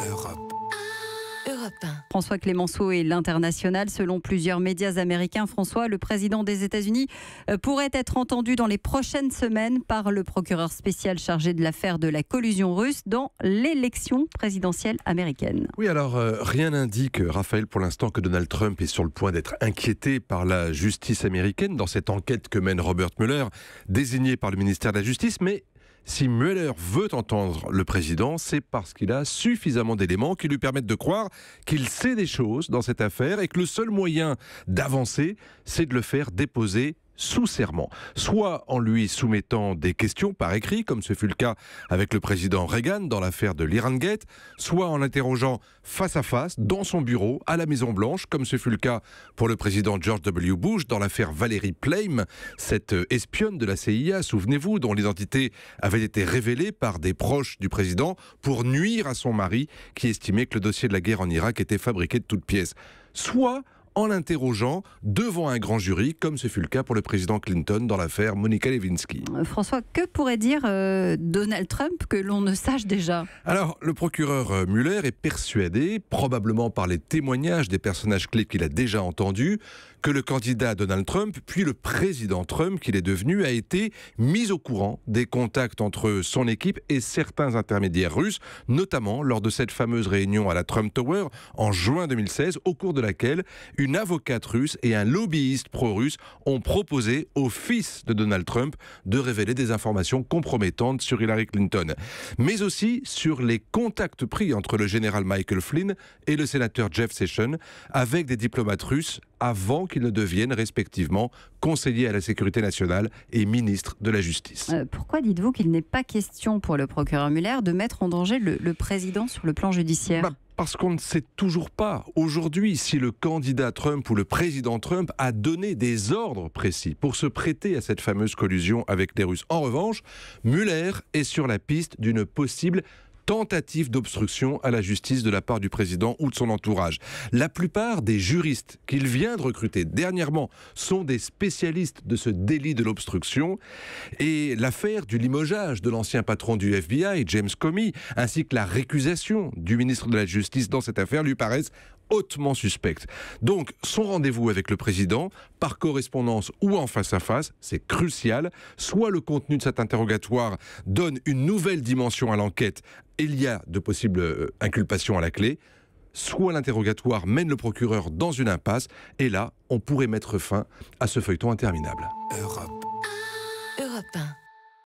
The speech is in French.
Europe 1. François Clémenceau et l'international. Selon plusieurs médias américains, François, le président des États-Unis, pourrait être entendu dans les prochaines semaines par le procureur spécial chargé de l'affaire de la collusion russe dans l'élection présidentielle américaine. Oui, alors rien n'indique, Raphaël, pour l'instant, que Donald Trump est sur le point d'être inquiété par la justice américaine dans cette enquête que mène Robert Mueller, désigné par le ministère de la Justice, mais si Mueller veut entendre le président, c'est parce qu'il a suffisamment d'éléments qui lui permettent de croire qu'il sait des choses dans cette affaire et que le seul moyen d'avancer, c'est de le faire déposer sous serment, soit en lui soumettant des questions par écrit, comme ce fut le cas avec le président Reagan dans l'affaire de l'Irangate, soit en l'interrogeant face à face dans son bureau à la Maison-Blanche, comme ce fut le cas pour le président George W. Bush dans l'affaire Valerie Plame, cette espionne de la CIA, souvenez-vous, dont l'identité avait été révélée par des proches du président pour nuire à son mari qui estimait que le dossier de la guerre en Irak était fabriqué de toutes pièces. Soit en l'interrogeant devant un grand jury, comme ce fut le cas pour le président Clinton dans l'affaire Monica Lewinsky. François, que pourrait dire Donald Trump que l'on ne sache déjà ? Alors, le procureur Mueller est persuadé, probablement par les témoignages des personnages clés qu'il a déjà entendus, que le candidat Donald Trump, puis le président Trump qu'il est devenu, a été mis au courant des contacts entre son équipe et certains intermédiaires russes, notamment lors de cette fameuse réunion à la Trump Tower en juin 2016, au cours de laquelle une avocate russe et un lobbyiste pro-russe ont proposé au fils de Donald Trump de révéler des informations compromettantes sur Hillary Clinton, mais aussi sur les contacts pris entre le général Michael Flynn et le sénateur Jeff Sessions avec des diplomates russes avant qu'ils ne deviennent respectivement conseillers à la sécurité nationale et ministres de la justice. Pourquoi dites-vous qu'il n'est pas question pour le procureur Mueller de mettre en danger le président sur le plan judiciaire ? Parce qu'on ne sait toujours pas aujourd'hui si le candidat Trump ou le président Trump a donné des ordres précis pour se prêter à cette fameuse collusion avec les Russes. En revanche, Mueller est sur la piste d'une possible tentative d'obstruction à la justice de la part du président ou de son entourage. La plupart des juristes qu'il vient de recruter dernièrement sont des spécialistes de ce délit de l'obstruction, et l'affaire du limogeage de l'ancien patron du FBI, James Comey, ainsi que la récusation du ministre de la Justice dans cette affaire lui paraissent hautement suspecte. Donc, son rendez-vous avec le président, par correspondance ou en face à face, c'est crucial. Soit le contenu de cet interrogatoire donne une nouvelle dimension à l'enquête, et il y a de possibles inculpations à la clé, soit l'interrogatoire mène le procureur dans une impasse, et là, on pourrait mettre fin à ce feuilleton interminable. Europe 1.